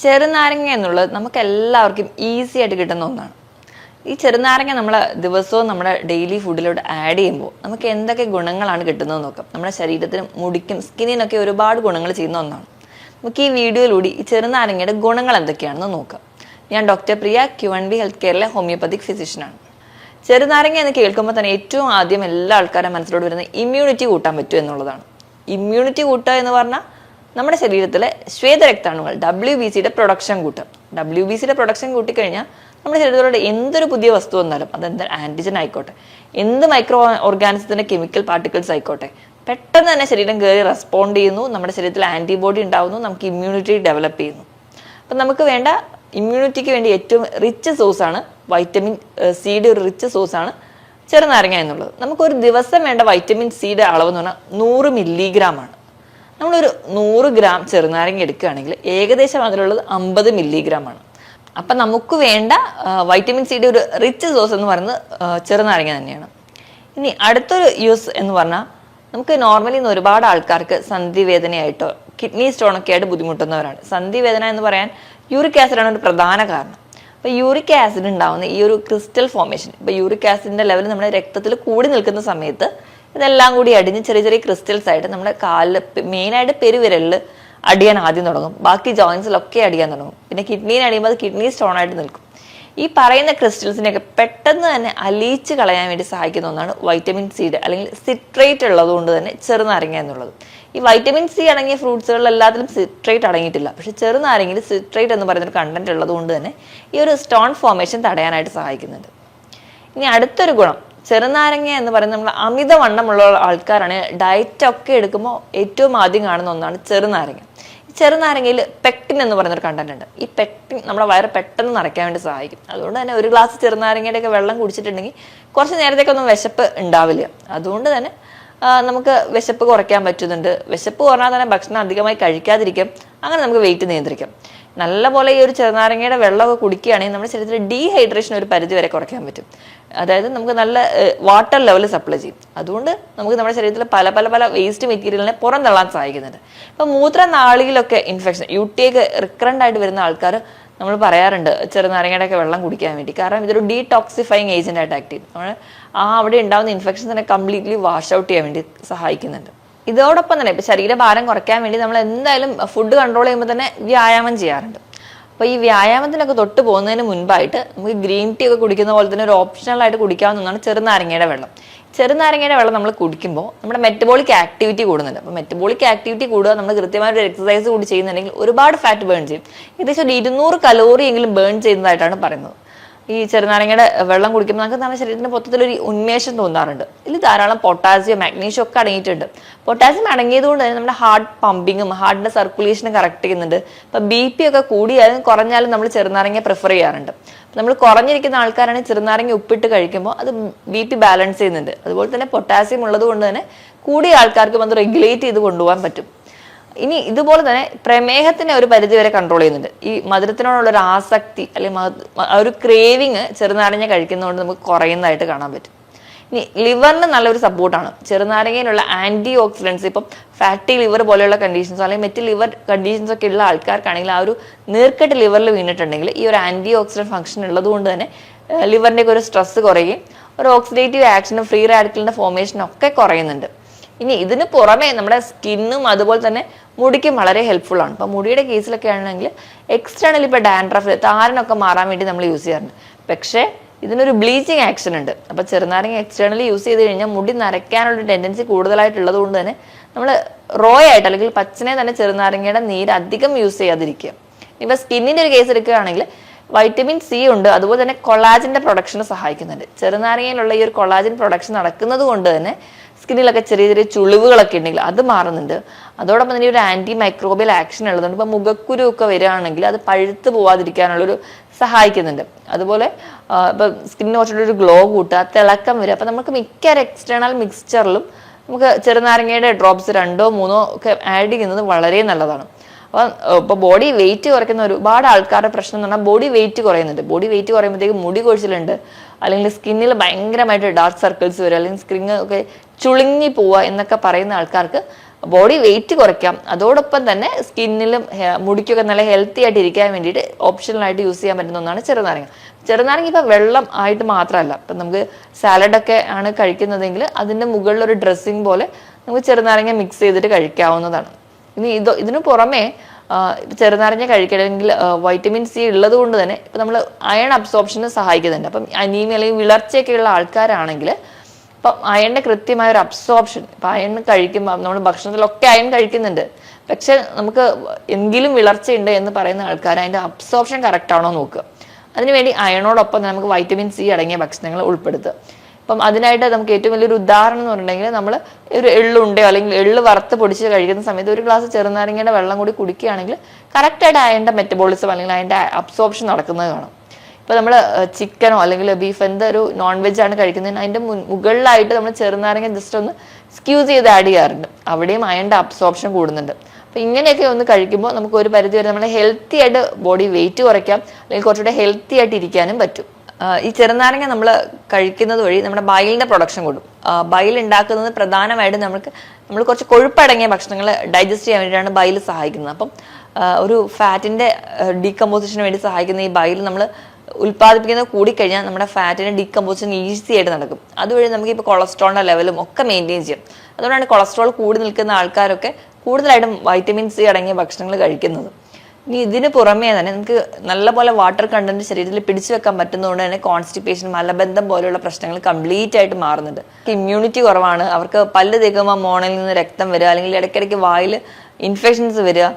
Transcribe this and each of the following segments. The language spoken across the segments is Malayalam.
ചെറുനാരങ്ങ എന്നുള്ളത് നമുക്ക് എല്ലാവർക്കും ഈസി ആയിട്ട് കിട്ടുന്ന ഒന്നാണ്. ഈ ചെറുനാരങ്ങ നമ്മൾ ദിവസവും നമ്മുടെ ഡെയിലി ഫുഡിലോട്ട് ആഡ് ചെയ്യുമ്പോൾ നമുക്ക് എന്തൊക്കെ ഗുണങ്ങളാണ് കിട്ടുന്നതെന്ന് നോക്കാം. നമ്മുടെ ശരീരത്തിനും മുടിക്കും സ്കിന്നിനൊക്കെ ഒരുപാട് ഗുണങ്ങൾ ചെയ്യുന്ന ഒന്നാണ്. നമുക്ക് ഈ വീഡിയോയിലൂടെ ഈ ചെറുനാരങ്ങയുടെ ഗുണങ്ങൾ എന്തൊക്കെയാണെന്ന് നോക്കാം. ഞാൻ ഡോക്ടർ പ്രിയ, Q&B ഹെൽത്ത് കെയറിലെ ഹോമിയോപ്പതിക് ഫിസിഷ്യനാണ്. ചെറുനാരങ്ങ എന്ന് കേൾക്കുമ്പോൾ തന്നെ ഏറ്റവും ആദ്യം എല്ലാ ആൾക്കാരുടെ മനസ്സിലോട്ട് വരുന്ന ഇമ്മ്യൂണിറ്റി കൂട്ടാൻ പറ്റും എന്നുള്ളതാണ്. ഇമ്മ്യൂണിറ്റി കൂട്ടുക എന്ന് പറഞ്ഞാൽ നമ്മുടെ ശരീരത്തിലെ ശ്വേതരക്താണുകൾ WBCയുടെ പ്രൊഡക്ഷൻ കൂട്ടുക. WBCയുടെ പ്രൊഡക്ഷൻ കൂട്ടിക്കഴിഞ്ഞാൽ നമ്മുടെ ശരീരത്തിലൂടെ എന്തൊരു പുതിയ വസ്തു വന്നാലും അതെന്ത് ആന്റിജൻ ആയിക്കോട്ടെ, എന്ത് മൈക്രോ ഓർഗാനിസത്തിന്റെ കെമിക്കൽ പാർട്ടിക്കിൾസ് ആയിക്കോട്ടെ, പെട്ടെന്ന് തന്നെ ശരീരം കയറി റെസ്പോണ്ട് ചെയ്യുന്നു, നമ്മുടെ ശരീരത്തിൽ ആന്റിബോഡി ഉണ്ടാവുന്നു, നമുക്ക് ഇമ്മ്യൂണിറ്റി ഡെവലപ്പ് ചെയ്യുന്നു. അപ്പം നമുക്ക് വേണ്ട ഇമ്മ്യൂണിറ്റിക്ക് വേണ്ടി ഏറ്റവും റിച്ച് സോഴ്സാണ് വൈറ്റമിൻ സിയുടെ ഒരു റിച്ച് സോഴ്സാണ് ചെറുനാരങ്ങ എന്നുള്ളത്. നമുക്കൊരു ദിവസം വേണ്ട വൈറ്റമിൻ സിയുടെ അളവ് എന്ന് പറഞ്ഞാൽ 100 മില്ലിഗ്രാം ആണ്. നമ്മളൊരു 100 ഗ്രാം ചെറുനാരങ്ങ എടുക്കുകയാണെങ്കിൽ ഏകദേശം അതിലുള്ളത് 50 മില്ലിഗ്രാം ആണ്. അപ്പം നമുക്ക് വേണ്ട വൈറ്റമിൻ സിയുടെ ഒരു റിച്ച് സോഴ്സ് എന്ന് പറയുന്നത് ചെറുനാരങ്ങ തന്നെയാണ്. ഇനി അടുത്തൊരു യൂസ് എന്ന് പറഞ്ഞാൽ നമുക്ക് നോർമലി ഇന്ന് ഒരുപാട് ആൾക്കാർക്ക് സന്ധിവേദനയായിട്ടോ കിഡ്നി സ്റ്റോണൊക്കെ ആയിട്ട് ബുദ്ധിമുട്ടുന്നവരാണ്. സന്ധിവേദന എന്ന് പറയാൻ യൂറിക് ആസിഡാണ് ഒരു പ്രധാന കാരണം. അപ്പോൾ യൂറിക് ആസിഡ് ഉണ്ടാവുന്ന ഈ ഒരു ക്രിസ്റ്റൽ ഫോർമേഷൻ, ഇപ്പോൾ യൂറിക് ആസിഡിന്റെ ലെവൽ നമ്മുടെ രക്തത്തിൽ കൂടി നിൽക്കുന്ന സമയത്ത് ഇതെല്ലാം കൂടി അടിഞ്ഞ് ചെറിയ ചെറിയ ക്രിസ്റ്റൽസ് ആയിട്ട് നമ്മുടെ കാലിൽ മെയിനായിട്ട് പെരുവിരലിൽ അടിയാൻ ആദ്യം തുടങ്ങും. ബാക്കി ജോയിൻസിലൊക്കെ അടിയാൻ തുടങ്ങും. പിന്നെ കിഡ്നീനെ അടിയുമ്പോൾ അത് കിഡ്നി സ്റ്റോൺ ആയിട്ട് നിൽക്കും. ഈ പറയുന്ന ക്രിസ്റ്റൽസിനെയൊക്കെ പെട്ടെന്ന് തന്നെ അലിയിച്ച് കളയാൻ വേണ്ടി സഹായിക്കുന്ന ഒന്നാണ് വൈറ്റമിൻ സിയുടെ അല്ലെങ്കിൽ സിട്രേറ്റ് ഉള്ളതുകൊണ്ട് തന്നെ ചെറുനാരങ്ങ എന്നുള്ളത്. ഈ വൈറ്റമിൻ സി അടങ്ങിയ ഫ്രൂട്ട്സുകളിൽ എല്ലാത്തിലും സിട്രേറ്റ് അടങ്ങിയിട്ടില്ല. പക്ഷെ ചെറുനാരങ്ങയിൽ സിട്രേറ്റ് എന്ന് പറയുന്ന ഒരു കണ്ടന്റ് ഉള്ളത് കൊണ്ട് തന്നെ ഈ ഒരു സ്റ്റോൺ ഫോർമേഷൻ തടയാനായിട്ട് സഹായിക്കുന്നുണ്ട്. ഇനി അടുത്തൊരു ഗുണം, ചെറുനാരങ്ങ എന്ന് പറയുന്നത് നമ്മൾ അമിതവണ്ണമുള്ള ആൾക്കാരാണ് ഡയറ്റ് ഒക്കെ എടുക്കുമ്പോൾ ഏറ്റവും ആദ്യം കാണുന്ന ഒന്നാണ് ചെറുനാരങ്ങ. ചെറുനാരങ്ങയിൽ പെക്റ്റിൻ എന്ന് പറയുന്നൊരു കണ്ടന്റ് ഉണ്ട്. ഈ പെക്റ്റിൻ നമ്മുടെ വയറ് പെട്ടെന്ന് നിറയ്ക്കാൻ വേണ്ടി സഹായിക്കും. അതുകൊണ്ട് തന്നെ ഒരു ഗ്ലാസ് ചെറുനാരങ്ങയുടെ ഒക്കെ വെള്ളം കുടിച്ചിട്ടുണ്ടെങ്കിൽ കുറച്ച് നേരത്തേക്കൊന്നും വിശപ്പ് ഉണ്ടാവില്ല. അതുകൊണ്ട് തന്നെ നമുക്ക് വിശപ്പ് കുറയ്ക്കാൻ പറ്റുന്നുണ്ട്. വിശപ്പ് കുറഞ്ഞാൽ തന്നെ ഭക്ഷണം അധികമായി കഴിക്കാതിരിക്കും. അങ്ങനെ നമുക്ക് വെയിറ്റ് നിയന്ത്രിക്കാം. നല്ലപോലെ ഈ ഒരു ചെറുനാരങ്ങയുടെ വെള്ളമൊക്കെ കുടിക്കുകയാണെങ്കിൽ നമ്മുടെ ശരീരത്തിൽ ഡീഹൈഡ്രേഷൻ ഒരു പരിധി വരെ കുറയ്ക്കാൻ പറ്റും. അതായത് നമുക്ക് നല്ല വാട്ടർ ലെവൽ സപ്ലൈ ചെയ്യും. അതുകൊണ്ട് നമുക്ക് നമ്മുടെ ശരീരത്തിൽ പല പല പല വേസ്റ്റ് മെറ്റീരിയലിനെ പുറന്തള്ളാൻ സഹായിക്കുന്നുണ്ട്. ഇപ്പം മൂത്രനാളിയിലൊക്കെ ഇൻഫെക്ഷൻ, UTI ഒക്കെ റിക്കറന്റ് ആയിട്ട് വരുന്ന ആൾക്കാർ നമ്മൾ പറയാറുണ്ട് ചെറുനാരങ്ങയുടെ ഒക്കെ വെള്ളം കുടിക്കാൻ വേണ്ടി. കാരണം ഇതൊരു ഡീടോക്സിഫൈങ് ഏജന്റ് ആയിട്ട് ആക്ട് ചെയ്യും. നമ്മൾ അവിടെ ഉണ്ടാകുന്ന ഇൻഫെക്ഷൻസിനെ കംപ്ലീറ്റ്ലി വാഷ് ഔട്ട് ചെയ്യാൻ വേണ്ടി സഹായിക്കുന്നുണ്ട്. ഇതോടൊപ്പം തന്നെ ഇപ്പം ശരീരഭാരം കുറയ്ക്കാൻ വേണ്ടി നമ്മൾ എന്തായാലും ഫുഡ് കൺട്രോൾ ചെയ്യുമ്പോൾ തന്നെ വ്യായാമം ചെയ്യാറുണ്ട്. അപ്പോൾ ഈ വ്യായാമത്തിനൊക്കെ തൊട്ട് പോകുന്നതിന് മുൻപായിട്ട് നമുക്ക് ഗ്രീൻ ടീ ഒക്കെ കുടിക്കുന്ന പോലെ തന്നെ ഒരു ഓപ്ഷണൽ ആയിട്ട് കുടിക്കാവുന്ന ഒന്നാണ് ചെറുനാരങ്ങയുടെ വെള്ളം. ചെറുനാരങ്ങയുടെ വെള്ളം നമ്മൾ കുടിക്കുമ്പോൾ നമ്മുടെ മെറ്റബോളിക് ആക്ടിവിറ്റി കൂടുന്നുണ്ട്. അപ്പോൾ മെറ്റബോളിക് ആക്ടിവിറ്റി കൂടുക, നമ്മൾ കൃത്യമായിട്ട് ഒരു എക്സസൈസ് കൂടി ചെയ്യുന്നുണ്ടെങ്കിൽ ഒരുപാട് ഫാറ്റ് ബേൺ ചെയ്യും. ഏകദേശം ഒരു 200 കലോറി എങ്കിലും ബേൺ ചെയ്യുന്നതായിട്ടാണ് പറയുന്നത്. ഈ ചെറുനാരങ്ങയുടെ വെള്ളം കുടിക്കുമ്പോൾ നമുക്ക് നമ്മുടെ ശരീരത്തിന് മൊത്തത്തിലൊരു ഉന്മേഷം തോന്നാറുണ്ട്. ഇതിൽ ധാരാളം പൊട്ടാസ്യം, മാഗ്നീഷ്യം ഒക്കെ അടങ്ങിയിട്ടുണ്ട്. പൊട്ടാസ്യം അടങ്ങിയത് കൊണ്ട് തന്നെ നമ്മുടെ ഹാർട്ട് പമ്പിങ്ങും ഹാർട്ടിന്റെ സർക്കുലേഷനും കറക്റ്റ് ചെയ്യുന്നുണ്ട്. ഇപ്പം BP ഒക്കെ കൂടിയാലും കുറഞ്ഞാലും നമ്മൾ ചെറുനാരങ്ങ പ്രിഫർ ചെയ്യാറുണ്ട്. നമ്മൾ കുറഞ്ഞിരിക്കുന്ന ആൾക്കാരാണെങ്കിൽ ചെറുനാരങ്ങ ഉപ്പിട്ട് കഴിക്കുമ്പോൾ അത് BP ബാലൻസ് ചെയ്യുന്നുണ്ട്. അതുപോലെ തന്നെ പൊട്ടാസ്യം ഉള്ളത് കൊണ്ട് തന്നെ കൂടിയ ആൾക്കാർക്കും അത് റെഗുലേറ്റ് ചെയ്ത് കൊണ്ടുപോകാൻ പറ്റും. ഇനി ഇതുപോലെ തന്നെ പ്രമേഹത്തിനെ ഒരു പരിധി വരെ കൺട്രോൾ ചെയ്യുന്നുണ്ട്. ഈ മധുരത്തിനോടുള്ള ഒരു ആസക്തി അല്ലെങ്കിൽ ഒരു ക്രേവിങ് ചെറുനാരങ്ങ കഴിക്കുന്നതുകൊണ്ട് നമുക്ക് കുറയുന്നതായിട്ട് കാണാൻ പറ്റും. ഇനി ലിവറിന് നല്ലൊരു സപ്പോർട്ടാണ് ചെറുനാരങ്ങയിലുള്ള ആന്റി ഓക്സിഡൻസ്. ഇപ്പം ഫാറ്റി ലിവർ പോലെയുള്ള കണ്ടീഷൻസോ അല്ലെങ്കിൽ മറ്റ് ലിവർ കണ്ടീഷൻസ് ഒക്കെ ഉള്ള ആൾക്കാർക്കാണെങ്കിൽ ആ ഒരു നീർക്കെട്ട് ലിവറിൽ വീണിട്ടുണ്ടെങ്കിൽ ഈ ഒരു ആന്റി ഓക്സിഡന്റ് ഫംഗ്ഷൻ ഉള്ളത് കൊണ്ട് തന്നെ ലിവറിന്റെ ഒരു സ്ട്രെസ് കുറയുകയും ഒരു ഓക്സിഡേറ്റീവ് ആക്ഷനും ഫ്രീ റാഡിക്കലിന്റെ ഫോർമേഷനും ഒക്കെ കുറയുന്നുണ്ട്. ഇനി ഇതിന് പുറമെ നമ്മുടെ സ്കിന്നും അതുപോലെ തന്നെ മുടിക്കും വളരെ ഹെൽപ്ഫുൾ ആണ്. ഇപ്പം മുടിയുടെ കേസിലൊക്കെ ആണെങ്കിൽ എക്സ്റ്റേണലി ഇപ്പോൾ ഡാൻഡ്രഫ്, താരനൊക്കെ മാറാൻ വേണ്ടി നമ്മൾ യൂസ് ചെയ്യാറുണ്ട്. പക്ഷേ ഇതിനൊരു ബ്ലീച്ചിങ് ആക്ഷൻ ഉണ്ട്. അപ്പോൾ ചെറുനാരങ്ങ എക്സ്റ്റേണലി യൂസ് ചെയ്ത് കഴിഞ്ഞാൽ മുടി നരയ്ക്കാനുള്ള ടെൻഡൻസി കൂടുതലായിട്ടുള്ളത് കൊണ്ട് തന്നെ നമ്മൾ റോ ആയിട്ട് അല്ലെങ്കിൽ പച്ചനെ തന്നെ ചെറുനാരങ്ങയുടെ നീര് അധികം യൂസ് ചെയ്യാതിരിക്കുക. ഇപ്പം സ്കിന്നിൻ്റെ ഒരു കേസ് എടുക്കുകയാണെങ്കിൽ വൈറ്റമിൻ സി ഉണ്ട്, അതുപോലെ തന്നെ കൊളാജിന്റെ പ്രൊഡക്ഷന് സഹായിക്കുന്നുണ്ട്. ചെറുനാരങ്ങയിലുള്ള ഈ ഒരു കൊളാജിൻ പ്രൊഡക്ഷൻ നടക്കുന്നത് കൊണ്ട് തന്നെ സ്കിന്നിലൊക്കെ ചെറിയ ചെറിയ ചുളിവുകളൊക്കെ ഉണ്ടെങ്കിൽ അത് മാറുന്നുണ്ട്. അതോടൊപ്പം തന്നെ ഒരു ആന്റി മൈക്രോബിയൽ ആക്ഷൻ ഉള്ളതുകൊണ്ട് ഇപ്പം മുഖക്കുരു ഒക്കെ വരികയാണെങ്കിൽ അത് പഴുത്ത് പോവാതിരിക്കാനുള്ളൊരു സഹായിക്കുന്നുണ്ട്. അതുപോലെ ഇപ്പം സ്കിന്നിന് കുറച്ചുകൂടി ഒരു ഗ്ലോ കൂട്ടുക, തിളക്കം വരിക. അപ്പം നമുക്ക് മിക്ക എക്സ്റ്റേണൽ മിക്സ്ചറിലും നമുക്ക് ചെറുനാരങ്ങയുടെ ഡ്രോപ്സ് 2 or 3 ഒക്കെ ആഡ് ചെയ്യുന്നത് വളരെ നല്ലതാണ്. അപ്പം ഇപ്പോൾ ബോഡി വെയിറ്റ് കുറയ്ക്കുന്ന ഒരുപാട് ആൾക്കാരുടെ പ്രശ്നം എന്ന് പറഞ്ഞാൽ ബോഡി വെയിറ്റ് കുറയുന്നുണ്ട്. ബോഡി വെയിറ്റ് കുറയുമ്പോഴത്തേക്ക് മുടി കൊഴിച്ചിലുണ്ട്, അല്ലെങ്കിൽ സ്കിന്നിൽ ഭയങ്കരമായിട്ട് ഡാർക്ക് സർക്കിൾസ് വരും, അല്ലെങ്കിൽ സ്കിൻ ഒക്കെ ചുളുങ്ങി പോവുക എന്നൊക്കെ പറയുന്ന ആൾക്കാർക്ക് ബോഡി വെയിറ്റ് കുറയ്ക്കാം, അതോടൊപ്പം തന്നെ സ്കിന്നിലും മുടിക്കൊക്കെ നല്ല ഹെൽത്തി ആയിട്ട് ഇരിക്കാൻ വേണ്ടിയിട്ട് ഓപ്ഷണലായിട്ട് യൂസ് ചെയ്യാൻ പറ്റുന്ന ഒന്നാണ് ചെറുനാരങ്ങ. ചെറുനാരങ്ങ ഇപ്പം വെള്ളം ആയിട്ട് മാത്രമല്ല, ഇപ്പം നമുക്ക് സാലഡൊക്കെ ആണ് കഴിക്കുന്നതെങ്കിൽ അതിൻ്റെ മുകളിലൊരു ഡ്രസ്സിങ് പോലെ നമുക്ക് ചെറുനാരങ്ങ മിക്സ് ചെയ്തിട്ട് കഴിക്കാവുന്നതാണ്. ഇനി ഇതിനു പുറമെ ചെറുനാരങ്ങ കഴിക്കണമെങ്കിൽ വൈറ്റമിൻ സി ഉള്ളത് കൊണ്ട് തന്നെ ഇപ്പം നമ്മൾ അയൺ അബ്സോർപ്ഷന് സഹായിക്കുന്നുണ്ട്. അപ്പം അനീമിയ അല്ലെങ്കിൽ വിളർച്ചയൊക്കെ ഉള്ള ആൾക്കാരാണെങ്കിൽ ഇപ്പം അയണിന്റെ കൃത്യമായ ഒരു അബ്സോർപ്ഷൻ, ഇപ്പം അയൺ കഴിക്കുമ്പോൾ നമ്മൾ ഭക്ഷണത്തിലൊക്കെ അയൺ കഴിക്കുന്നുണ്ട്, പക്ഷെ നമുക്ക് എങ്കിലും വിളർച്ചയുണ്ട് എന്ന് പറയുന്ന ആൾക്കാർ അതിൻ്റെ അബ്സോർപ്ഷൻ കറക്റ്റ് ആണോ നോക്കുക. അതിനുവേണ്ടി അയണോടൊപ്പം നമുക്ക് വൈറ്റമിൻ സി അടങ്ങിയ ഭക്ഷണങ്ങൾ ഉൾപ്പെടുത്തുക. അപ്പം അതിനായിട്ട് നമുക്ക് ഏറ്റവും വലിയൊരു ഉദാഹരണം എന്ന് പറഞ്ഞിട്ടുണ്ടെങ്കിൽ നമ്മൾ ഒരു എള്ളുണ്ടയോ അല്ലെങ്കിൽ എള്ള് വറുത്ത് പൊടിച്ച് കഴിക്കുന്ന സമയത്ത് ഒരു ഗ്ലാസ് ചെറുനാരങ്ങയുടെ വെള്ളം കൂടി കുടിക്കുകയാണെങ്കിൽ കറക്റ്റായിട്ട് അയണിന്റെ മെറ്റബോളിസം അല്ലെങ്കിൽ അതിൻ്റെ അബ്സോർപ്ഷൻ നടക്കുന്നത് കാണും. ഇപ്പോൾ നമ്മൾ ചിക്കനോ അല്ലെങ്കിൽ ബീഫ് എന്തൊരു നോൺ വെജ് ആണ് കഴിക്കുന്നതിന് അതിൻ്റെ മുകളിലായിട്ട് നമ്മൾ ചെറുനാരങ്ങ ജസ്റ്റ് ഒന്ന് സ്ക്യൂസ് ചെയ്ത് ആഡ് ചെയ്യാറുണ്ട്. അവിടെയും അയണിന്റെ അബ്സോർപ്ഷൻ കൂടുന്നുണ്ട്. അപ്പം ഇങ്ങനെയൊക്കെ ഒന്ന് കഴിക്കുമ്പോൾ നമുക്ക് ഒരു പരിധി വരെ നമ്മളെ ഹെൽത്തി ആയിട്ട് ബോഡി വെയിറ്റ് കുറയ്ക്കാം, അല്ലെങ്കിൽ കുറച്ചുകൂടെ ഹെൽത്തി ആയിട്ട് ഇരിക്കാനും പറ്റും. ഈ ചെറുനാരങ്ങ നമ്മൾ കഴിക്കുന്നത് വഴി നമ്മുടെ ബൈലിന്റെ പ്രൊഡക്ഷൻ കൂടും. ബൈൽ ഉണ്ടാക്കുന്നത് പ്രധാനമായിട്ടും നമ്മൾ കുറച്ച് കൊഴുപ്പടങ്ങിയ ഭക്ഷണങ്ങൾ ഡൈജസ്റ്റ് ചെയ്യാൻ വേണ്ടിയിട്ടാണ് ബൈൽ സഹായിക്കുന്നത്. അപ്പം ഒരു ഫാറ്റിന്റെ ഡീകമ്പോസിഷന് വേണ്ടി സഹായിക്കുന്ന ഈ ബൈൽ നമ്മൾ ഉൽപ്പാദിപ്പിക്കുന്നത് കൂടിക്കഴിഞ്ഞാൽ നമ്മുടെ ഫാറ്റിന്റെ ഡീകമ്പോസിഷൻ ഈസി ആയിട്ട് നടക്കും. അതുവഴി നമുക്ക് ഇപ്പോൾ കൊളസ്ട്രോളിന്റെ ലെവലും ഒക്കെ മെയിൻറ്റെയിൻ ചെയ്യും. അതുകൊണ്ടാണ് കൊളസ്ട്രോൾ കൂടി നിൽക്കുന്ന ആൾക്കാരൊക്കെ കൂടുതലായിട്ടും വൈറ്റമിൻ സി അടങ്ങിയ ഭക്ഷണങ്ങൾ കഴിക്കുന്നത്. ഇനി ഇതിന് പുറമേ തന്നെ നമുക്ക് നല്ലപോലെ വാട്ടർ കണ്ടന്റ് ശരീരത്തിൽ പിടിച്ചു വെക്കാൻ പറ്റുന്നതുകൊണ്ട് തന്നെ കോൺസ്റ്റിപ്പേഷൻ, മലബന്ധം പോലെയുള്ള പ്രശ്നങ്ങൾ കംപ്ലീറ്റ് ആയിട്ട് മാറുന്നുണ്ട്. ഇമ്മ്യൂണിറ്റി കുറവാണ്, അവർക്ക് പല്ല് തേക്കുമ്പോൾ മോണയിൽ നിന്ന് രക്തം വരിക, അല്ലെങ്കിൽ ഇടയ്ക്കിടയ്ക്ക് വായിൽ ഇൻഫെക്ഷൻസ് വരിക,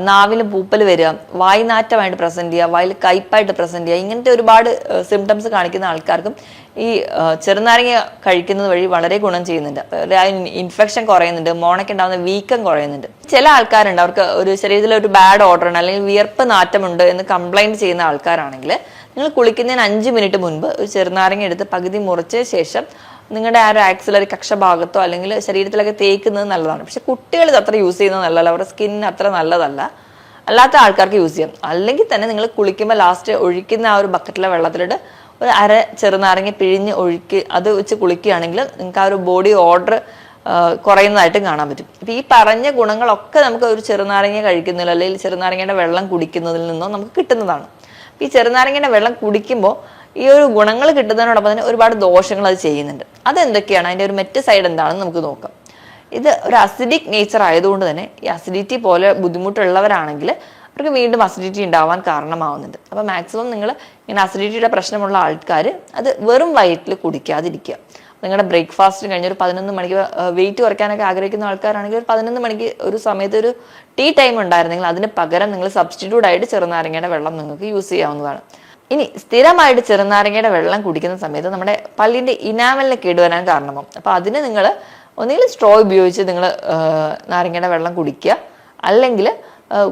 നാവിന് പൂപ്പൽ വരിക, വായ്നാറ്റമായിട്ട് പ്രസന്റ് ചെയ്യുക, വായിൽ കയ്പായിട്ട് പ്രസന്റ് ചെയ്യുക, ഇങ്ങനത്തെ ഒരുപാട് സിംറ്റംസ് കാണിക്കുന്ന ആൾക്കാർക്കും ഈ ചെറുനാരങ്ങ കഴിക്കുന്നത് വഴി വളരെ ഗുണം ചെയ്യുന്നുണ്ട്. ഇൻഫെക്ഷൻ കുറയുന്നുണ്ട്, മോണയ്ക്ക് ഉണ്ടാകുന്ന വീക്കം കുറയുന്നുണ്ട്. ചില ആൾക്കാരുണ്ട് അവർക്ക് ഒരു ശരീരത്തിൽ ഒരു ബാഡ് ഓർഡർ ഉണ്ട് അല്ലെങ്കിൽ വിയർപ്പ് നാറ്റമുണ്ട് എന്ന് കംപ്ലൈന്റ് ചെയ്യുന്ന ആൾക്കാരാണെങ്കിൽ നിങ്ങൾ കുളിക്കുന്നതിന് 5 മിനിറ്റ് മുൻപ് ഒരു ചെറുനാരങ്ങ എടുത്ത് പകുതി മുറിച്ച ശേഷം നിങ്ങളുടെ ആ ഒരു ആക്സിലറി കക്ഷഭാഗത്തോ അല്ലെങ്കിൽ ശരീരത്തിലൊക്കെ തേക്കുന്നത് നല്ലതാണ്. പക്ഷെ കുട്ടികൾ ഇത് അത്ര യൂസ് ചെയ്യുന്നത് നല്ലതല്ല, അവരുടെ സ്കിന്നിന് അത്ര നല്ലതല്ല. അല്ലാത്ത ആൾക്കാർക്ക് യൂസ് ചെയ്യാം. അല്ലെങ്കിൽ തന്നെ നിങ്ങൾ കുളിക്കുമ്പോൾ ലാസ്റ്റ് ഒഴിക്കുന്ന ആ ഒരു ബക്കറ്റിലെ വെള്ളത്തിലിട്ട് ഒരു അര ചെറുനാരങ്ങ പിഴിഞ്ഞ് ഒഴുക്കി അത് വെച്ച് കുളിക്കുകയാണെങ്കിൽ നിങ്ങൾക്ക് ആ ഒരു ബോഡി ഓർഡർ കുറയുന്നതായിട്ടും കാണാൻ പറ്റും. ഇപ്പം ഈ പറഞ്ഞ ഗുണങ്ങളൊക്കെ നമുക്ക് ഒരു ചെറുനാരങ്ങ കഴിക്കുന്നതിലോ അല്ലെങ്കിൽ ചെറുനാരങ്ങയുടെ വെള്ളം കുടിക്കുന്നതിൽ നിന്നോ നമുക്ക് കിട്ടുന്നതാണ്. ഈ ചെറുനാരങ്ങയുടെ വെള്ളം കുടിക്കുമ്പോൾ ഈ ഒരു ഗുണങ്ങൾ കിട്ടുന്നതിനോടൊപ്പം തന്നെ ഒരുപാട് ദോഷങ്ങൾ അത് ചെയ്യുന്നുണ്ട്. അതെന്തൊക്കെയാണ്, അതിൻ്റെ ഒരു മറ്റ് സൈഡ് എന്താണെന്ന് നമുക്ക് നോക്കാം. ഇത് ഒരു അസിഡിക് നേച്ചർ ആയതുകൊണ്ട് തന്നെ ഈ അസിഡിറ്റി പോലെ ബുദ്ധിമുട്ടുള്ളവരാണെങ്കിൽ അവർക്ക് വീണ്ടും അസിഡിറ്റി ഉണ്ടാവാൻ കാരണമാവുന്നുണ്ട്. അപ്പോൾ മാക്സിമം നിങ്ങൾ ഇങ്ങനെ അസിഡിറ്റിയുടെ പ്രശ്നമുള്ള ആൾക്കാർ അത് വെറും വയറ്റിൽ കുടിക്കാതിരിക്കുക. നിങ്ങളുടെ ബ്രേക്ക്ഫാസ്റ്റിന് കഴിഞ്ഞ ഒരു 11 മണിക്ക് വെയിറ്റ് കുറയ്ക്കാനൊക്കെ ആഗ്രഹിക്കുന്ന ആൾക്കാരാണെങ്കിൽ ഒരു 11 മണിക്ക് ഒരു സമയത്ത് ഒരു ടീ ടൈം ഉണ്ടായിരുന്നെങ്കിൽ അതിന് പകരം നിങ്ങൾ സബ്സ്റ്റിറ്റ്യൂട്ട് ആയിട്ട് ചെറുനാരങ്ങയുടെ വെള്ളം നിങ്ങൾക്ക് യൂസ് ചെയ്യാവുന്നതാണ്. ഇനി സ്ഥിരമായിട്ട് ചെറുനാരങ്ങയുടെ വെള്ളം കുടിക്കുന്ന സമയത്ത് നമ്മുടെ പല്ലിന്റെ ഇനാമലിനെ കേടുവരാൻ കാരണമാകും. അപ്പോൾ അതിന് നിങ്ങൾ ഒന്നുകിൽ സ്ട്രോ ഉപയോഗിച്ച് നിങ്ങൾ നാരങ്ങയുടെ വെള്ളം കുടിക്കുക, അല്ലെങ്കിൽ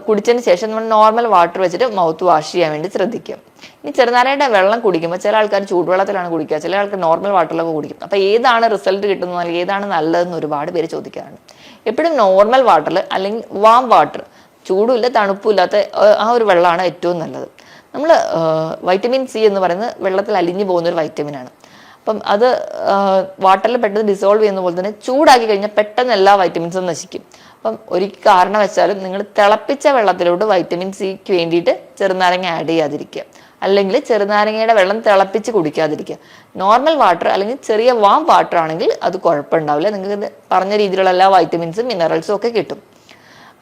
കുടിച്ചതിന് ശേഷം നമ്മൾ നോർമൽ വാട്ടർ വെച്ചിട്ട് മൗത്ത് വാഷ് ചെയ്യാൻ വേണ്ടി ശ്രദ്ധിക്കുക. ഇനി ചെറുനാരങ്ങയുടെ വെള്ളം കുടിക്കുമ്പോൾ ചില ആൾക്കാർ ചൂടുവെള്ളത്തിലാണ് കുടിക്കുക, ചില ആൾക്കാർ നോർമൽ വാട്ടറിലൊക്കെ കുടിക്കും. അപ്പോൾ ഏതാണ് റിസൾട്ട് കിട്ടുന്നത് അല്ലെങ്കിൽ ഏതാണ് നല്ലതെന്ന് ഒരുപാട് പേര് ചോദിക്കാറുണ്ട്. എപ്പോഴും നോർമൽ വാട്ടറിൽ അല്ലെങ്കിൽ വാം വാട്ടർ, ചൂടുമില്ല തണുപ്പില്ലാത്ത ആ ഒരു വെള്ളമാണ് ഏറ്റവും നല്ലത്. നമ്മൾ വൈറ്റമിൻ സി എന്ന് പറയുന്നത് വെള്ളത്തിൽ അലിഞ്ഞു പോകുന്ന ഒരു വൈറ്റമിനാണ്. അപ്പം അത് വാട്ടറിൽ പെട്ടെന്ന് ഡിസോൾവ് ചെയ്യുന്ന പോലെ തന്നെ ചൂടാക്കി കഴിഞ്ഞാൽ പെട്ടെന്ന് എല്ലാ വൈറ്റമിൻസും നശിക്കും. അപ്പം ഒരു കാരണം വെച്ചാലും നിങ്ങൾ തിളപ്പിച്ച വെള്ളത്തിലോട്ട് വൈറ്റമിൻ സിക്ക് വേണ്ടിയിട്ട് ചെറുനാരങ്ങ ആഡ് ചെയ്യാതിരിക്കുക, അല്ലെങ്കിൽ ചെറുനാരങ്ങയുടെ വെള്ളം തിളപ്പിച്ച് കുടിക്കാതിരിക്കുക. നോർമൽ വാട്ടർ അല്ലെങ്കിൽ ചെറിയ വാം വാട്ടർ ആണെങ്കിൽ അത് കുഴപ്പമുണ്ടാവില്ല, നിങ്ങൾക്ക് പറഞ്ഞ രീതിയിലുള്ള എല്ലാ വൈറ്റമിൻസും മിനറൽസും ഒക്കെ കിട്ടും.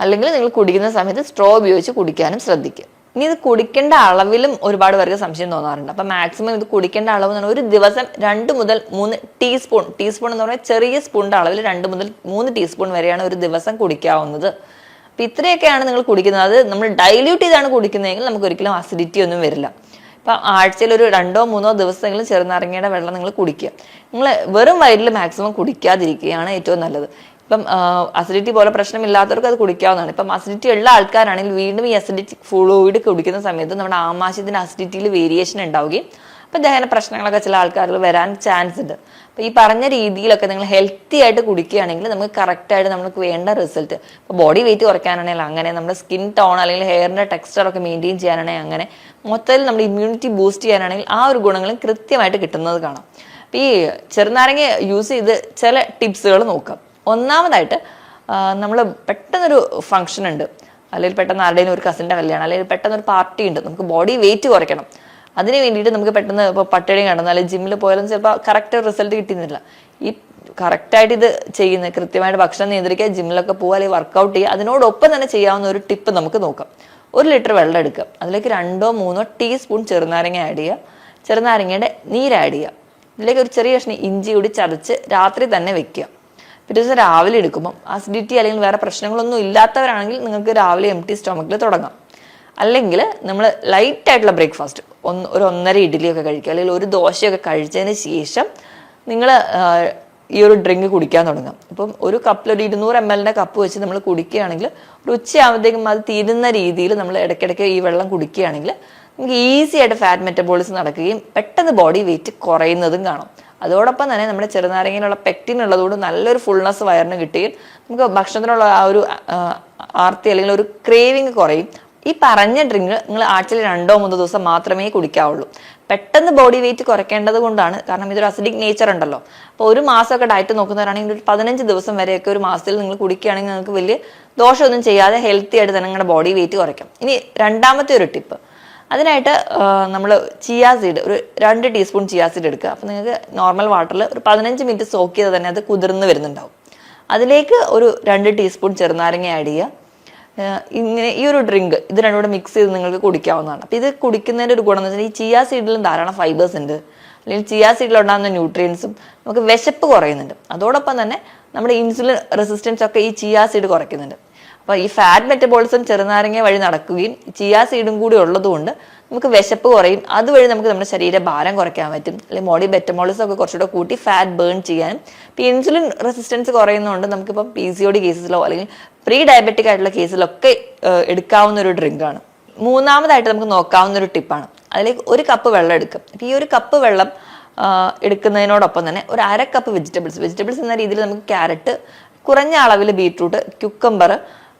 അല്ലെങ്കിൽ നിങ്ങൾ കുടിക്കുന്ന സമയത്ത് സ്ട്രോ ഉപയോഗിച്ച് കുടിക്കാനും ശ്രദ്ധിക്കുക. ഇനി ഇത് കുടിക്കേണ്ട അളവിലും ഒരുപാട് പേർക്ക് സംശയം തോന്നാറുണ്ട്. അപ്പം മാക്സിമം ഇത് കുടിക്കേണ്ട അളവ് എന്ന് പറഞ്ഞാൽ ഒരു ദിവസം 2 മുതൽ 3 ടീസ്പൂൺ എന്ന് പറഞ്ഞാൽ ചെറിയ സ്പൂണിൻ്റെ അളവിൽ 2 മുതൽ 3 ടീസ്പൂൺ വരെയാണ് ഒരു ദിവസം കുടിക്കാവുന്നത്. അപ്പം ഇത്രയൊക്കെയാണ് നിങ്ങൾ കുടിക്കുന്നത്. അത് നമ്മൾ ഡൈല്യൂട്ട് ചെയ്താണ് കുടിക്കുന്നതെങ്കിൽ നമുക്ക് ഒരിക്കലും അസിഡിറ്റി ഒന്നും വരില്ല. അപ്പം ആഴ്ചയിൽ ഒരു 2-3 ദിവസമെങ്കിലും ചെറുനാരങ്ങയുടെ വെള്ളം നിങ്ങൾ കുടിക്കുക. നിങ്ങൾ വെറും വയറ്റിൽ മാക്സിമം കുടിക്കാതിരിക്കുകയാണ് ഏറ്റവും നല്ലത്. ഇപ്പം അസിഡിറ്റി പോലെ പ്രശ്നമില്ലാത്തവർക്ക് അത് കുടിക്കാവുന്നതാണ്. ഇപ്പം അസിഡിറ്റി ഉള്ള ആൾക്കാരാണെങ്കിൽ വീണ്ടും ഈ അസിഡിറ്റിക് ഫ്ലൂയിഡ് കുടിക്കുന്ന സമയത്ത് നമ്മുടെ ആമാശയത്തിൻ്റെ അസിഡിറ്റിയിൽ വേരിയേഷൻ ഉണ്ടാവുകയും അപ്പം ദഹന പ്രശ്നങ്ങളൊക്കെ ചില ആൾക്കാരിൽ വരാൻ ചാൻസ് ഉണ്ട്. അപ്പം ഈ പറഞ്ഞ രീതിയിലൊക്കെ നിങ്ങൾ ഹെൽത്തി ആയിട്ട് കുടിക്കുകയാണെങ്കിൽ നമുക്ക് കറക്റ്റായിട്ട് നമുക്ക് വേണ്ട റിസൾട്ട്, ഇപ്പോൾ ബോഡി വെയിറ്റ് കുറയ്ക്കാനാണെങ്കിൽ അങ്ങനെ, നമ്മുടെ സ്കിൻ ടോൺ അല്ലെങ്കിൽ ഹെയറിൻ്റെ ടെക്സ്ചറൊക്കെ മെയിൻറ്റെയിൻ ചെയ്യാനാണെങ്കിൽ അങ്ങനെ, മൊത്തത്തിൽ നമ്മുടെ ഇമ്മ്യൂണിറ്റി ബൂസ്റ്റ് ചെയ്യാനാണെങ്കിൽ ആ ഒരു ഗുണങ്ങളും കൃത്യമായിട്ട് കിട്ടുന്നത് കാണാം. അപ്പം ഈ ചെറുനാരങ്ങ യൂസ് ചെയ്ത് ചില ടിപ്സുകൾ നോക്കാം. ഒന്നാമതായിട്ട് നമ്മൾ പെട്ടെന്നൊരു ഫംഗ്ഷൻ ഉണ്ട്, അല്ലെങ്കിൽ പെട്ടെന്ന് ആരുടെയും ഒരു കസിൻ്റെ കല്യാണം, അല്ലെങ്കിൽ പെട്ടെന്നൊരു പാർട്ടി ഉണ്ട്, നമുക്ക് ബോഡി വെയിറ്റ് കുറയ്ക്കണം. അതിന് വേണ്ടിയിട്ട് നമുക്ക് പെട്ടെന്ന് ഇപ്പോൾ പട്ടിണി കിടന്നു അല്ലെങ്കിൽ ജിമ്മിൽ പോയാലും ചിലപ്പോൾ കറക്റ്റ് റിസൾട്ട് കിട്ടുന്നില്ല. ഈ കറക്റ്റായിട്ട് ഇത് ചെയ്യുന്നത്, കൃത്യമായിട്ട് ഭക്ഷണം നിയന്ത്രിക്കുക, ജിമ്മിലൊക്കെ പോകുക, അല്ലെങ്കിൽ വർക്കൗട്ട് ചെയ്യുക, അതിനോടൊപ്പം തന്നെ ചെയ്യാവുന്ന ഒരു ടിപ്പ് നമുക്ക് നോക്കാം. 1 ലിറ്റർ വെള്ളം എടുക്കുക, അതിലേക്ക് 2-3 ടീസ്പൂൺ ചെറുനാരങ്ങ ആഡ് ചെയ്യുക, ചെറുനാരങ്ങയുടെ നീര് ആഡ് ചെയ്യുക, ഇതിലേക്ക് ഒരു ചെറിയ കഷ്ണം ഇഞ്ചി കൂടി ചതച്ച് രാത്രി തന്നെ വെക്കുക. പിറ്റേ ദിവസം രാവിലെ എടുക്കുമ്പോൾ അസിഡിറ്റി അല്ലെങ്കിൽ വേറെ പ്രശ്നങ്ങളൊന്നും ഇല്ലാത്തവരാണെങ്കിൽ നിങ്ങൾക്ക് രാവിലെ എംപ്റ്റി സ്റ്റൊമക്കിൽ തുടങ്ങാം. അല്ലെങ്കിൽ നമ്മൾ ലൈറ്റ് ആയിട്ടുള്ള ബ്രേക്ക്ഫാസ്റ്റ്, ഒരു 1.5 ഇഡ്ഡലിയൊക്കെ കഴിക്കുക, അല്ലെങ്കിൽ ഒരു ദോശയൊക്കെ കഴിച്ചതിന് ശേഷം നിങ്ങൾ ഈ ഒരു ഡ്രിങ്ക് കുടിക്കാൻ തുടങ്ങാം. ഇപ്പം ഒരു കപ്പിൽ ഒരു 200 ml കപ്പ് വെച്ച് നമ്മൾ കുടിക്കുകയാണെങ്കിൽ ഒരു ഉച്ചയാകുമ്പോഴത്തേക്കും അത് തീരുന്ന രീതിയിൽ നമ്മൾ ഇടയ്ക്കിടയ്ക്ക് ഈ വെള്ളം കുടിക്കുകയാണെങ്കിൽ നമുക്ക് ഈസി ആയിട്ട് ഫാറ്റ് മെറ്റബോളിസം നടക്കുകയും പെട്ടെന്ന് ബോഡി വെയിറ്റ് കുറയുന്നതും കാണാം. അതോടൊപ്പം തന്നെ നമ്മുടെ ചെറുനാരങ്ങയിലുള്ള പെക്റ്റിൻ ഉള്ളതുകൊണ്ട് നല്ലൊരു ഫുൾനെസ് വയറിന് കിട്ടുകയും നമുക്ക് ഭക്ഷണത്തിനുള്ള ആ ഒരു ആർത്തി അല്ലെങ്കിൽ ഒരു ക്രേവിങ് കുറയും. ഈ പറഞ്ഞ ഡ്രിങ്ക് നിങ്ങൾ ആഴ്ചയിൽ 2-3 ദിവസം മാത്രമേ കുടിക്കാവുള്ളൂ. പെട്ടെന്ന് ബോഡി വെയിറ്റ് കുറയ്ക്കേണ്ടത് കൊണ്ടാണ്, കാരണം ഇതൊരു അസിഡിക് നേച്ചർ ഉണ്ടല്ലോ. അപ്പോൾ ഒരു മാസമൊക്കെ ഡയറ്റ് നോക്കുന്നവരാണെങ്കിൽ ഒരു 15 ദിവസം വരെയൊക്കെ ഒരു മാസത്തിൽ നിങ്ങൾ കുടിക്കുകയാണെങ്കിൽ നിങ്ങൾക്ക് വലിയ ദോഷമൊന്നും ചെയ്യാതെ ഹെൽത്തി ആയിട്ട് തന്നെ നിങ്ങളുടെ ബോഡി വെയിറ്റ് കുറയ്ക്കാം. ഇനി രണ്ടാമത്തെ ഒരു ടിപ്പ്, അതിനായിട്ട് നമ്മൾ ചിയാ സീഡ് ഒരു 2 ടീസ്പൂൺ ചിയാ സീഡ് എടുക്കുക. അപ്പോൾ നിങ്ങൾക്ക് നോർമൽ വാട്ടറിൽ ഒരു 15 മിനിറ്റ് സോക്ക് ചെയ്ത് തന്നെ അത് കുതിർന്ന് വരുന്നുണ്ടാവും. അതിലേക്ക് ഒരു 2 ടീസ്പൂൺ ചെറുനാരങ്ങ ആഡ് ചെയ്യുക. ഇങ്ങനെ ഈ ഒരു ഡ്രിങ്ക് ഇത് രണ്ടും കൂടെ മിക്സ് ചെയ്ത് നിങ്ങൾക്ക് കുടിക്കാവുന്നതാണ്. അപ്പോൾ ഇത് കുടിക്കുന്നതിൻ്റെ ഒരു ഗുണം എന്ന് വെച്ചാൽ ഈ ചിയാ സീഡിലും ധാരാളം ഫൈബേഴ്സ് ഉണ്ട്, അല്ലെങ്കിൽ ചിയാ സീഡിലുണ്ടാകുന്ന ന്യൂട്രിയൻസും നമുക്ക് വിശപ്പ് കുറയുന്നുണ്ട്. അതോടൊപ്പം തന്നെ നമ്മുടെ ഇൻസുലിൻ റെസിസ്റ്റൻസ് ഒക്കെ ഈ ചിയാ സീഡ് കുറയ്ക്കുന്നുണ്ട്. അപ്പോൾ ഈ ഫാറ്റ് മെറ്റബോളിസം ചെറുനാരങ്ങ വഴി നടക്കുകയും ചിയാ സീഡും കൂടി ഉള്ളതുകൊണ്ട് നമുക്ക് വിശപ്പ് കുറയും. അതുവഴി നമുക്ക് നമ്മുടെ ശരീര ഭാരം കുറയ്ക്കാൻ പറ്റും, അല്ലെങ്കിൽ ബോഡി മെറ്റബോളിസം ഒക്കെ കുറച്ചുകൂടെ കൂട്ടി ഫാറ്റ് ബേൺ ചെയ്യാനും. ഇപ്പോൾ ഇൻസുലിൻ റെസിസ്റ്റൻസ് കുറയുന്നതുകൊണ്ട് നമുക്കിപ്പോൾ PCOD കേസിലോ അല്ലെങ്കിൽ പ്രീ ഡയബറ്റിക് ആയിട്ടുള്ള കേസിലൊക്കെ എടുക്കാവുന്ന ഒരു ഡ്രിങ്കാണ്. മൂന്നാമതായിട്ട് നമുക്ക് നോക്കാവുന്ന ഒരു ടിപ്പാണ്, അതിലേക്ക് 1 കപ്പ് വെള്ളം എടുക്കും. അപ്പോൾ ഈ 1 കപ്പ് വെള്ളം എടുക്കുന്നതിനോടൊപ്പം തന്നെ ഒരു 1/2 കപ്പ് വെജിറ്റബിൾസ് എന്ന രീതിയിൽ നമുക്ക് ക്യാരറ്റ്, കുറഞ്ഞ അളവിൽ ബീട്രൂട്ട്, ക്യുക്കമ്പർ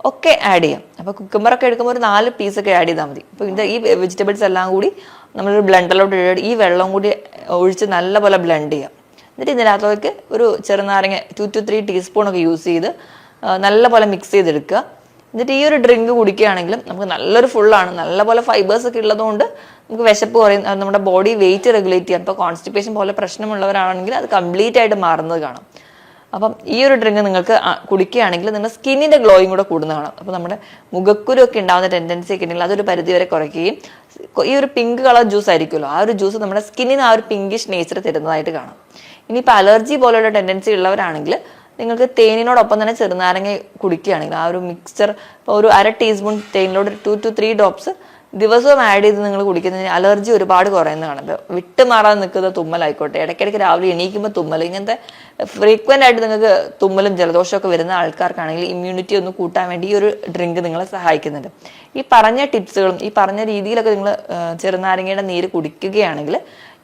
ഒക്കെ ആഡ് ചെയ്യാം. അപ്പോൾ കുക്കുമ്പറൊക്കെ എടുക്കുമ്പോൾ ഒരു 4 പീസൊക്കെ ആഡ് ചെയ്താൽ മതി. അപ്പോൾ ഈ വെജിറ്റബിൾസ് എല്ലാം കൂടി നമ്മളൊരു ബ്ലെൻഡറിലോട്ട് ഇട്ട് ഈ വെള്ളം കൂടി ഒഴിച്ച് നല്ലപോലെ ബ്ലെൻഡ് ചെയ്യാം. എന്നിട്ട് ഇതിനകത്തേക്ക് ഒരു ചെറുനാരങ്ങ 2 to 3 ടീസ്പൂണൊക്കെ യൂസ് ചെയ്ത് നല്ലപോലെ മിക്സ് ചെയ്തെടുക്കുക. എന്നിട്ട് ഈ ഒരു ഡ്രിങ്ക് കുടിക്കുകയാണെങ്കിലും നമുക്ക് നല്ലൊരു ഫുള്ളാണ്, നല്ലപോലെ ഫൈബേഴ്സ് ഒക്കെ ഉള്ളതുകൊണ്ട് നമുക്ക് വിശപ്പ് കുറയും, നമ്മുടെ ബോഡി വെയിറ്റ് റെഗുലേറ്റ് ചെയ്യാം. ഇപ്പോൾ കോൺസ്റ്റിപ്പേഷൻ പോലെ പ്രശ്നമുള്ളവരാണെങ്കിൽ അത് കംപ്ലീറ്റ് ആയിട്ട് മാറുന്നത് കാണാം. അപ്പം ഈ ഒരു ഡ്രിങ്ക് നിങ്ങൾക്ക് കുടിക്കുകയാണെങ്കിൽ നിങ്ങളുടെ സ്കിന്നിൻ്റെ ഗ്ലോയും കൂടെ കൂടുന്ന കാണാം. അപ്പോൾ നമ്മുടെ മുഖക്കുരു ഒക്കെ ഉണ്ടാകുന്ന ടെൻഡൻസി ഒക്കെ ഉണ്ടെങ്കിൽ അതൊരു പരിധി വരെ കുറയ്ക്കുകയും ഈ ഒരു പിങ്ക് കളർ ജ്യൂസ് ആയിരിക്കുമല്ലോ, ആ ഒരു ജ്യൂസ് നമ്മുടെ സ്കിന്നിന് ആ ഒരു പിങ്കിഷ് നേച്ചർ തരുന്നതായിട്ട് കാണാം. ഇനിയിപ്പോൾ അലർജി പോലെയുള്ള ടെൻഡൻസി ഉള്ളവരാണെങ്കിൽ നിങ്ങൾക്ക് തേനിനോടൊപ്പം തന്നെ ചെറുനാരങ്ങ കുടിക്കുകയാണെങ്കിൽ ആ ഒരു മിക്സ്ചർ, ഇപ്പോൾ ഒരു 1/2 ടീസ്പൂൺ തേനിലോട് 2 to 3 ഡ്രോപ്സ് ദിവസവും ആഡ് ചെയ്ത് നിങ്ങൾ കുടിക്കുന്നതിന് അലർജി ഒരുപാട് കുറയുന്നതാണ്. ഇപ്പോൾ വിട്ടുമാറാതെ നിൽക്കുന്ന തുമ്മലായിക്കോട്ടെ, ഇടയ്ക്കിടയ്ക്ക് രാവിലെ എണീക്കുമ്പോൾ തുമ്മൽ, ഇങ്ങനത്തെ ഫ്രീക്വൻ്റ് ആയിട്ട് നിങ്ങൾക്ക് തുമ്മലും ജലദോഷമൊക്കെ വരുന്ന ആൾക്കാർക്കാണെങ്കിൽ ഇമ്മ്യൂണിറ്റി ഒന്ന് കൂട്ടാൻ വേണ്ടി ഈ ഒരു ഡ്രിങ്ക് നിങ്ങളെ സഹായിക്കുന്നുണ്ട്. ഈ പറഞ്ഞ ടിപ്സുകളും ഈ പറഞ്ഞ രീതിയിലൊക്കെ നിങ്ങൾ ചെറുനാരങ്ങയുടെ നീര് കുടിക്കുകയാണെങ്കിൽ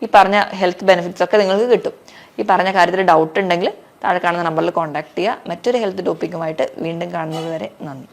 ഈ പറഞ്ഞ ഹെൽത്ത് ബെനിഫിറ്റ്സ് ഒക്കെ നിങ്ങൾക്ക് കിട്ടും. ഈ പറഞ്ഞ കാര്യത്തിൽ ഡൗട്ട് ഉണ്ടെങ്കിൽ താഴെ കാണുന്ന നമ്പറിൽ കോൺടാക്ട് ചെയ്യുക. മറ്റൊരു ഹെൽത്ത് ടോപ്പിക്കുമായിട്ട് വീണ്ടും കാണുന്നത് വരെ നന്ദി.